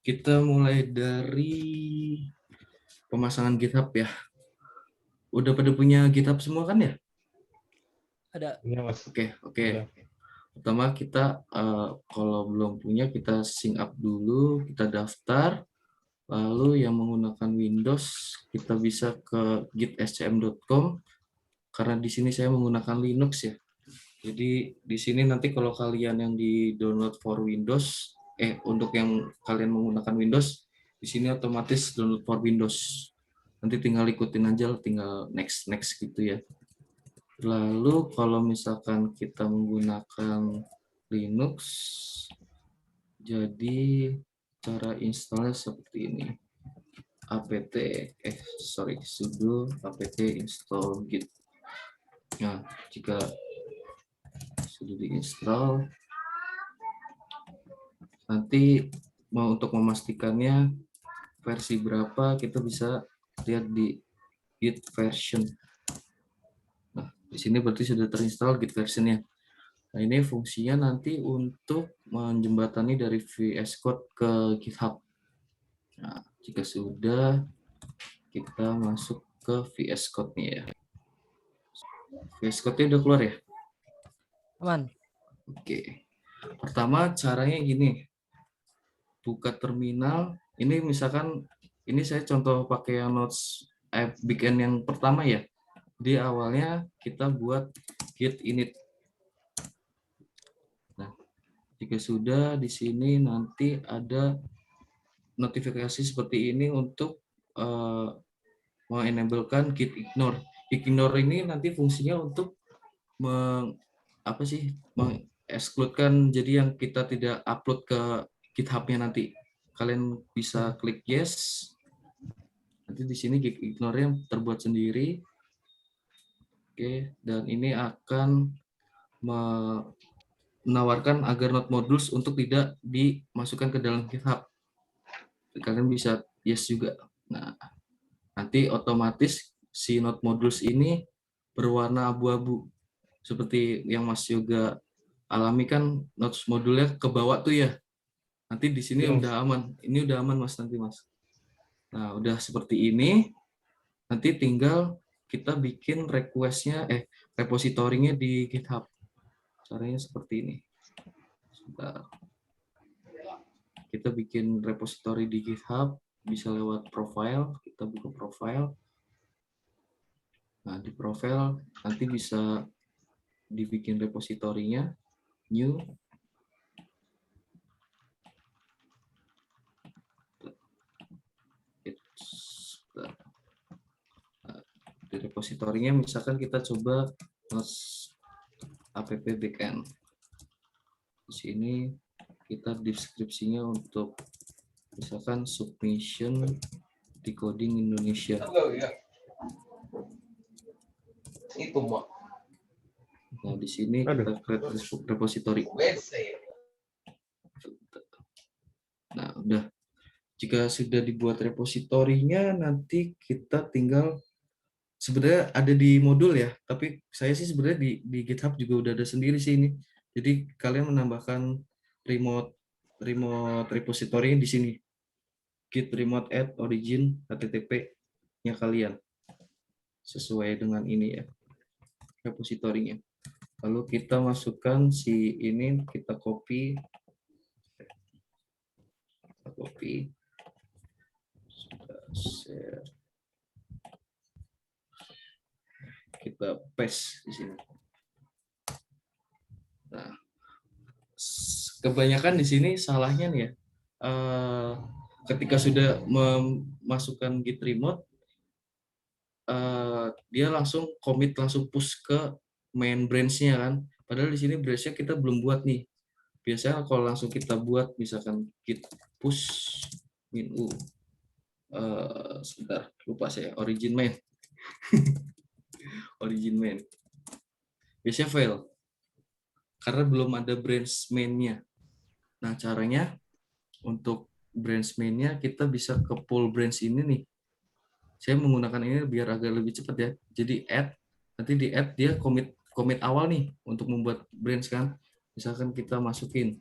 Kita mulai dari pemasangan GitHub ya. Udah pada punya GitHub semua kan ya? Ada. Iya, Mas. Oke. Ada. Pertama kita kalau belum punya kita sync up dulu, kita daftar. Lalu yang menggunakan Windows kita bisa ke gitscm.com karena di sini saya menggunakan Linux ya. Jadi di sini nanti kalau kalian yang di download for Windows, untuk yang kalian menggunakan Windows, di sini otomatis download for Windows. Nanti tinggal ikutin aja, tinggal next gitu ya. Lalu kalau misalkan kita menggunakan Linux, jadi cara installnya seperti ini. sudo apt install git. Nah, jika sudah diinstal, nanti mau untuk memastikannya versi berapa kita bisa lihat di git version. Nah, di sini berarti sudah terinstall git versionnya. Nah, ini fungsinya nanti untuk menjembatani dari VS Code ke GitHub. Nah, jika sudah, kita masuk ke VS Code-nya ya. VS Code-nya udah keluar ya? Aman. Oke. Pertama caranya gini. Buka terminal. Ini misalkan, ini saya contoh pakai yang notes big N yang pertama ya. Di awalnya kita buat git init. Nah, jika sudah di sini nanti ada notifikasi seperti ini untuk mengenablekan git ignore. Git ignore ini nanti fungsinya untuk mengexcludekan jadi yang kita tidak upload ke GitHub-nya nanti. Kalian bisa klik yes. Nanti di sini git ignore-nya terbuat sendiri. Oke, dan ini akan menawarkan agar node modules untuk tidak dimasukkan ke dalam GitHub. Kalian bisa yes juga. Nah, nanti otomatis si node modules ini berwarna abu-abu. Seperti yang Mas Yoga alami kan nodes modulnya ke bawah tuh ya. Nanti di sini Yes. udah aman. Ini udah aman Mas nanti Mas. Nah, udah seperti ini. Nanti tinggal kita bikin repositorinya di GitHub. Caranya seperti ini. Sebentar. Kita bikin repository di GitHub, bisa lewat profile, kita buka profile. Nah, di profile nanti bisa dibikin repositorinya, new. Nah, di repositorinya misalkan kita coba app backend. Di sini kita deskripsinya untuk misalkan submission decoding Indonesia. Itu mau. Nah, di sini kita create repository. Nah, udah. Jika sudah dibuat repositorinya, nanti kita tinggal sebenarnya ada di modul ya, tapi saya sih sebenarnya di GitHub juga udah ada sendiri sih ini. Jadi kalian menambahkan remote repository di sini. Git remote add origin http-nya kalian. Sesuai dengan ini ya, repositorinya. Lalu kita masukkan si ini, kita copy. Share. Kita paste di sini. Nah, kebanyakan di sini salahnya nih ya. Ketika sudah memasukkan git remote, dia langsung commit, langsung push ke main branch-nya kan. Padahal di sini branch-nya kita belum buat nih. Biasanya kalau langsung kita buat, misalkan git push min u, sebentar lupa saya, origin main. Origin main. Biasanya fail karena belum ada branch main-nya. Nah, caranya untuk branch main-nya kita bisa ke pool branch ini nih. Saya menggunakan ini biar agak lebih cepat ya. Jadi add, nanti di add dia commit awal nih untuk membuat branch kan. Misalkan kita masukin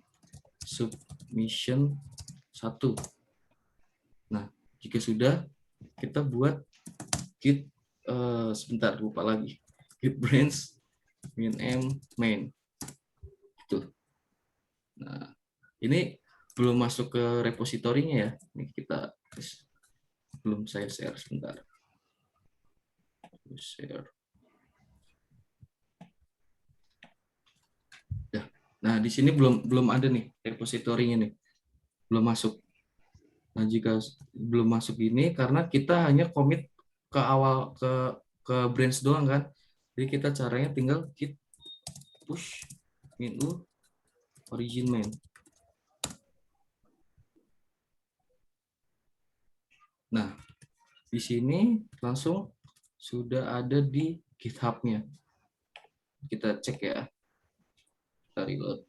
submission 1. Nah, jika sudah, kita buat git sebentar lupa lagi. Git branch min main. Gitu. Nah, ini belum masuk ke repositorinya ya. Ini kita belum saya share sebentar. Share. Ya. Nah, di sini belum ada nih repositorinya nih. Belum masuk. Nah, jika belum masuk ini karena kita hanya commit ke awal ke branch doang kan. Jadi kita caranya tinggal git push min u origin main. Nah, di sini langsung sudah ada di GitHub-nya. Kita cek ya. Kita reload.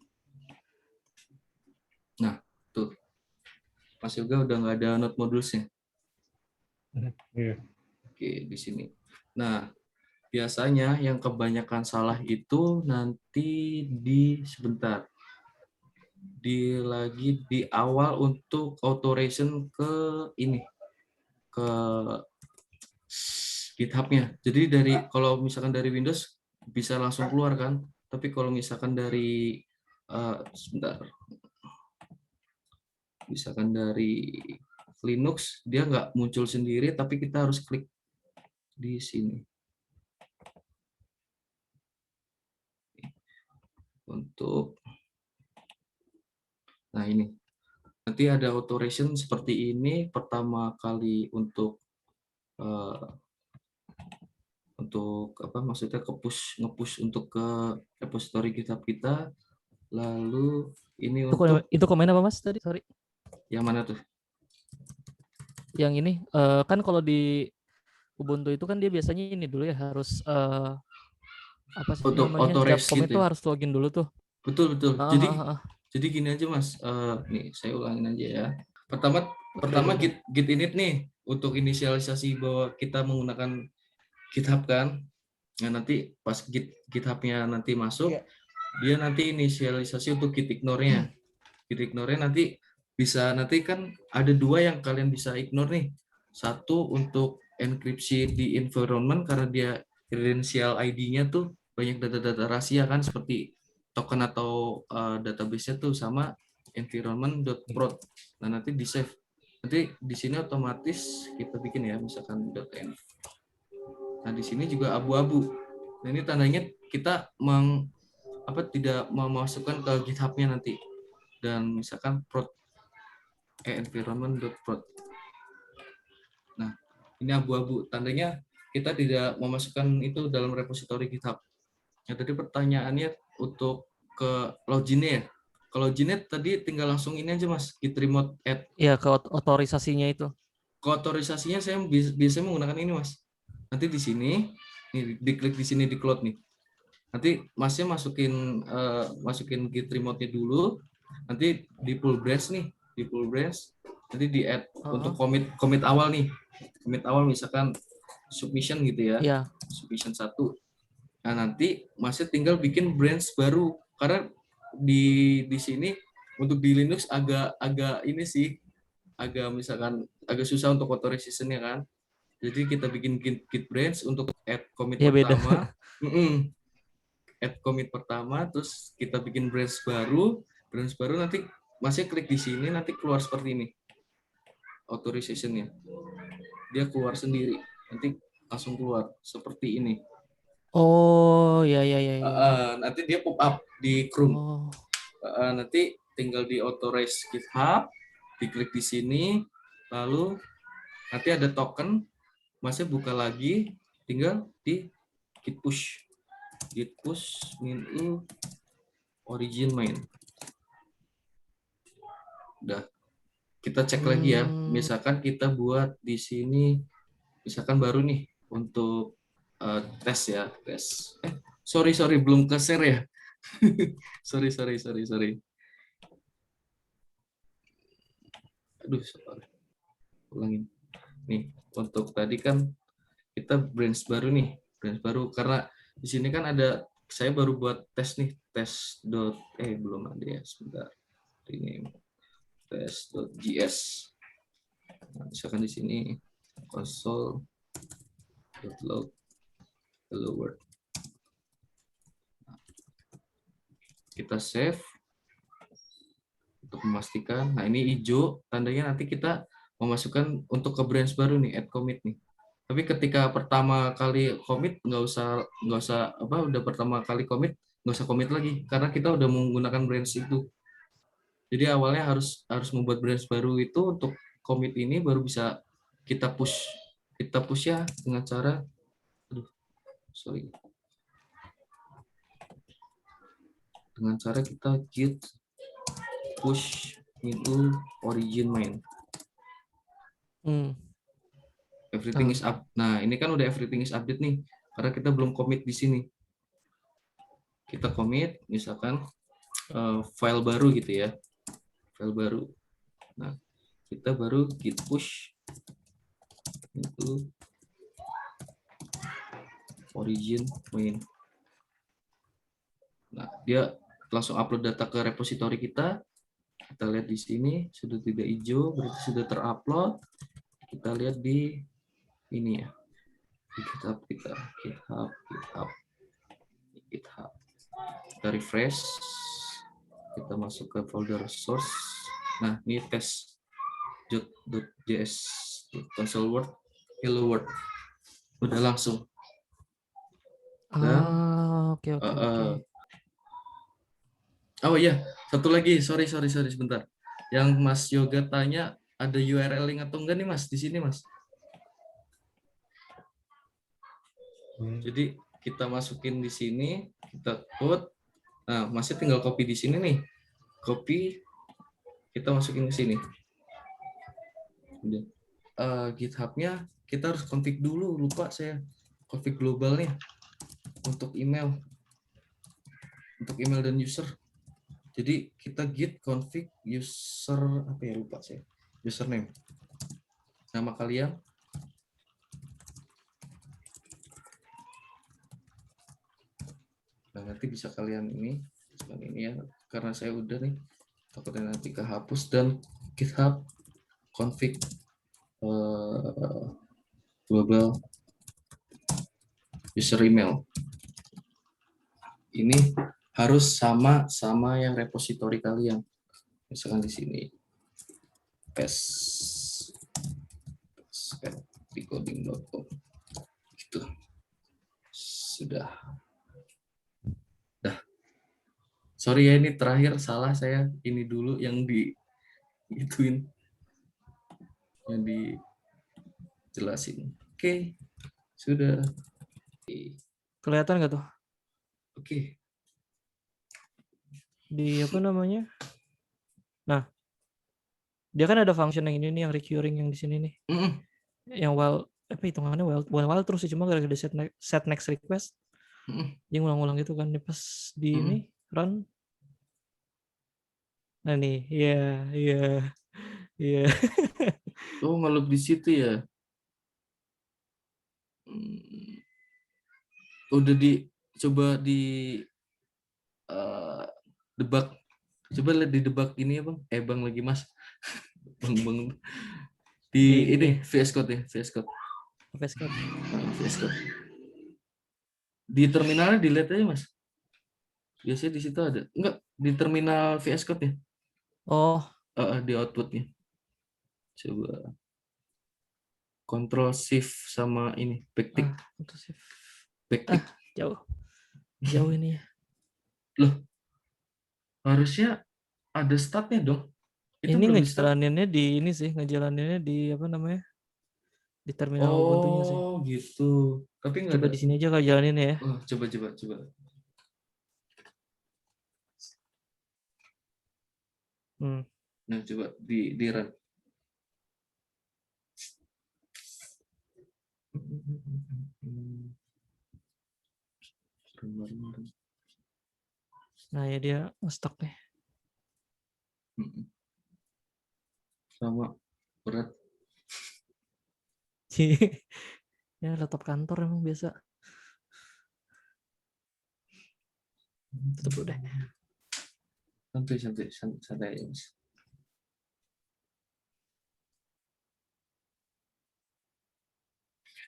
Nah, tuh. Mas Yoga udah nggak ada node modulesnya. Iya. Oke, di sini. Nah, biasanya yang kebanyakan salah itu nanti sebentar. Lagi di awal untuk authorization ke ini. Ke GitHub-nya. Jadi kalau misalkan dari Windows bisa langsung keluar kan. Tapi kalau misalkan dari sebentar. Misalkan dari Linux dia nggak muncul sendiri tapi kita harus klik di sini. Untuk nah ini nanti ada authorization seperti ini pertama kali untuk apa maksudnya nge-push untuk ke repository GitHub kita, lalu ini untuk Itu komen apa Mas tadi? Sorry. yang mana tuh? Yang ini kan kalau di Ubuntu itu kan dia biasanya ini dulu ya harus apa sih Untuk namanya? Setiap authorize commit gitu tuh ya? harus login dulu tuh. Betul. Ah, Jadi ah, ah. gini aja Mas, nih saya ulangin aja ya. Pertama Oke. git init nih untuk inisialisasi bahwa kita menggunakan GitHub kan. Nah, nanti pas GitHub-nya nanti masuk, dia nanti inisialisasi untuk git ignore-nya. Git ignore-nya nanti bisa, nanti kan ada dua yang kalian bisa ignore nih. Satu untuk enkripsi di environment karena dia credential ID-nya tuh banyak data-data rahasia kan, seperti token atau database-nya tuh sama environment.prod. Nah, nanti di save. Nanti di sini otomatis kita bikin ya, misalkan .env. Nah, di sini juga abu-abu. Nah, ini tandanya kita tidak memasukkan ke GitHub-nya nanti. Dan misalkan environment.prod. Nah, ini abu-abu. Tandanya kita tidak memasukkan itu dalam repository GitHub. Nah, tadi pertanyaannya untuk ke loginnya ya. Kalau loginnya tadi tinggal langsung ini aja Mas, git remote add. Iya, ke otorisasinya itu. Ke otorisasinya saya biasanya menggunakan ini Mas. Nanti di sini, nih diklik di sini di cloud nih. Nanti Masnya masukin git remote-nya dulu. Nanti di pull branch nih, nanti di add untuk commit awal nih. Commit awal misalkan submission gitu ya. Iya. Submission 1. Nah, nanti Masnya tinggal bikin branch baru karena di sini untuk di Linux agak ini sih, agak susah untuk authorization-nya kan. Jadi kita bikin git branch untuk add commit Ya beda. pertama. Add commit pertama, terus kita bikin branch baru nanti masih klik di sini, nanti keluar seperti ini authorization-nya, dia keluar sendiri, nanti langsung keluar seperti ini. Oh, ya. Nanti dia pop up di Chrome. Oh. Nanti tinggal di authorize GitHub, diklik di sini, lalu nanti ada token, masih buka lagi, tinggal di git push min u origin main. Udah, kita cek lagi ya. Misalkan kita buat di sini, misalkan baru nih untuk tes ya, tes. Sorry belum ke share ya. sorry. Aduh, sorry. Ulangin. Nih, untuk tadi kan kita branch baru nih, karena di sini kan ada, saya baru buat tes nih, belum ada ya, sebentar. Ini tes.js. Nah, misalkan di sini console.log hello world. Kita save untuk memastikan. Nah, ini hijau tandanya nanti kita memasukkan untuk ke branch baru nih, add commit nih. Tapi ketika pertama kali commit nggak usah udah pertama kali commit nggak usah commit lagi karena kita udah menggunakan branch itu. Jadi awalnya harus membuat branch baru itu untuk commit ini baru bisa kita push. Kita push ya dengan cara dengan cara kita git push into origin main. Everything is up. Nah, ini kan udah everything is update nih. Karena kita belum commit di sini. Kita commit misalkan file baru gitu ya. File baru. Nah, kita baru git push into origin main. Nah, dia langsung upload data ke repository kita. Kita lihat di sini sudah tidak hijau, berarti sudah terupload. Kita lihat di ini ya. Di GitHub kita, GitHub. Kita refresh. Kita masuk ke folder source. Nah, ini test.js console world hello world. Udah langsung. Oke. Oh iya, satu lagi, sorry sebentar. Yang Mas Yoga tanya ada URL link atau enggak nih Mas di sini Mas? Jadi kita masukin di sini, kita code. Nah, Masnya tinggal copy di sini nih. Copy, kita masukin ke sini. GitHub-nya kita harus config dulu, lupa saya config globalnya untuk email dan user. Jadi kita git config user apa ya lupa saya username nama kalian. Nah, nanti bisa kalian ini ya karena saya udah nih takutnya nanti kehapus dan GitHub config global user email ini harus sama yang repository kalian. Misalkan di sini decoding.com gitu. Sudah. Sorry ya ini terakhir salah saya ini dulu yang yang dijelasin. Oke. Sudah. Kelihatan nggak tuh? Oke. Di apa namanya? Nah, dia kan ada function yang ini nih, yang recurring yang di sini nih. Yang hitungannya while terus sih, cuma gara-gara set next request. Dia ngulang-ngulang gitu kan, pas di ini run. Nah nih, iya. Oh, ngelup di situ ya. Udah coba di debug. Coba lihat di debug ini ya Bang. Bang lagi Mas. Bang. Di ini VS Code ya, VS Code. Di terminalnya dilihat aja Mas. Biasanya di situ ada. Enggak, di terminal VS Code ya. Oh. Di outputnya. Coba. Control Shift sama ini backtick. Backtick. Jauh ini ya. Loh. Harusnya ada startnya dong. Itu ini ngejalaninnya di ini sih, ngejalaninnya di apa namanya? Di terminal Ubuntu-nya sih. Oh, gitu. Tapi enggak coba ada. Di sini aja kalau jalanin ya. Oh, coba. Nah, coba di run. Nah, ya dia nge-stuck nih. Sama berat. Ya, laptop kantor emang biasa. Tutup dulu deh. Santai aja Mas.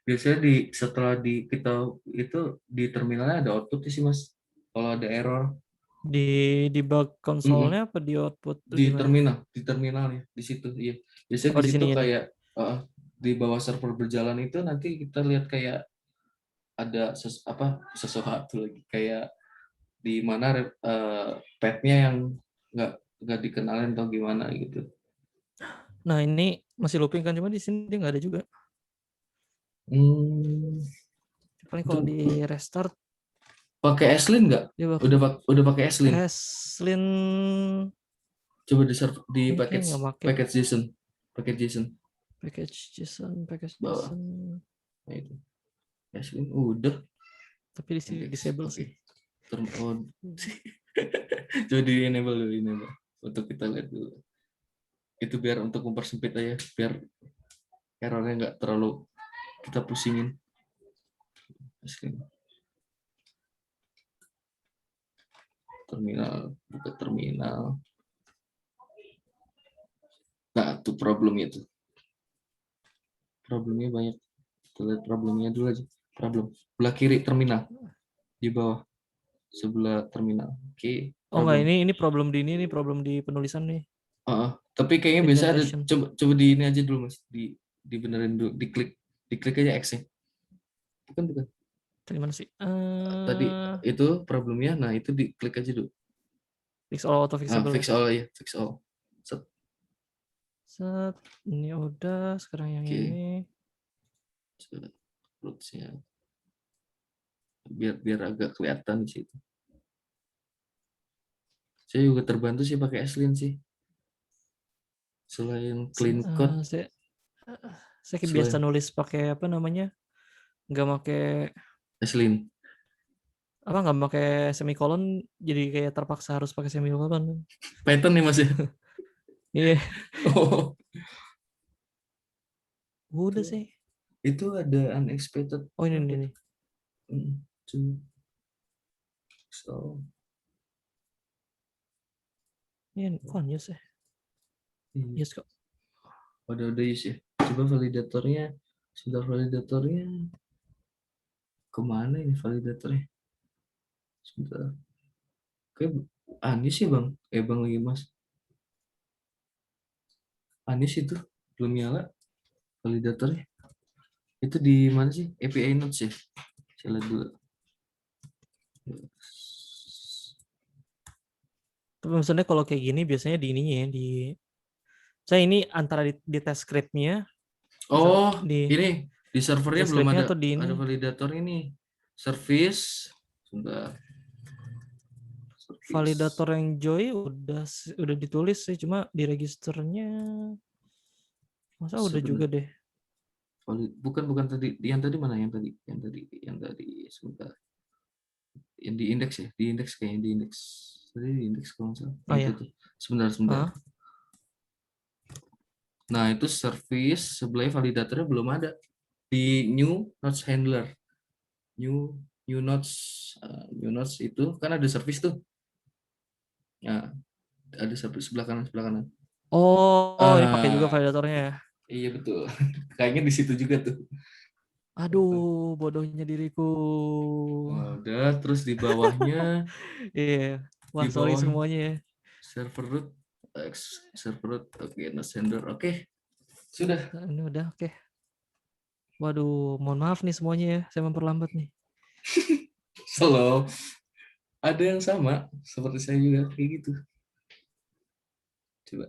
Biasanya setelah kita itu di terminalnya ada output sih Mas. Kalau ada error Di debug konsolnya apa di output tuh di gimana? terminalnya di situ iya. Biasanya Oh di di situ sini ini. kayak di bawah server berjalan itu nanti kita lihat kayak ada sesuatu lagi kayak di mana pet-nya yang nggak dikenalin atau gimana gitu. Nah ini masih looping kan, cuma di sini dia nggak ada juga. Paling kalau Itu di restart pakai Eslin nggak? dia bakal Udah pakai Eslin. Heslin Coba di ini kayak package nggak make package JSON. Package JSON package bawah. JSON, Nah itu. Eslin udah. tapi di sini disable sih. Turn on. Coba di enable dulu enable. Untuk kita lihat dulu. Itu biar untuk mempersempit aja, biar errornya nggak terlalu kita pusingin. Eslin. Terminal, buka terminal. Nah, itu problemnya tuh. Problemnya banyak. Kita lihat problemnya dulu aja. Problem. Sebelah kiri terminal. Di bawah. Sebelah terminal. Oke. Oh enggak, Problem. ini problem di ini problem di penulisan nih. Tapi kayaknya Di biasa ada. generation. Coba di ini aja dulu Mas. Dibenerin dulu. Diklik aja X-nya. Bukan. Dari mana sih? Tadi itu problemnya. Nah, itu diklik aja dulu. Fix all auto fixable. Fix all ya. Fix all. Set. Ini udah, sekarang yang ini. Roots-nya. Biar agak kelihatan di situ. Saya juga terbantu sih pakai Eslin sih. Selain clean code. Saya biasa nulis pakai apa namanya? Nggak pakai Eslin. nggak pakai semikolon, jadi kayak terpaksa harus pakai semikolon. Python nih Mas ya? Iya. Oh. Udah sih. Itu ada unexpected. Oh ini. So. Ini kok news ya? Yes kok. Udah use ya. Coba validatornya. Sudah validatornya. Kemana ini validatornya? Sebentar. Kayak Anis ya Bang? Bang lagi Mas. Anis itu belum nyala validatornya. Itu di mana sih? API Notes ya? Saya lihat dulu. Tapi maksudnya kalau kayak gini biasanya di ininya ya, saya ini antara di test script-nya. Oh, ini di servernya belum ada. Ada validator ini. Service. Sudah. Validator yang Joy udah ditulis sih, cuma di registernya masa udah juga deh. Bukan tadi. Yang tadi mana? Yang tadi sebentar. Yang di indeks ya? Di indeks kayaknya di indeks. Tadi di indeks kalau nggak salah. Oh ya. Sebentar. Nah, itu service sebelah validatornya belum ada. Di new nodes handler. New nodes itu kan ada service tuh. Nah, ada service sebelah kanan. Oh, ini pakai juga validatornya ya. Iya betul. Kayaknya di situ juga tuh. Aduh, bodohnya diriku. Udah, terus di bawahnya. Iya. Wah, sorry semuanya ya. Server root. Oke, nodes handler. Oke. Sudah. Ini udah, oke. Waduh, mohon maaf nih semuanya ya. Saya memperlambat nih. Halo. Ada yang sama seperti saya juga kayak gitu. Coba.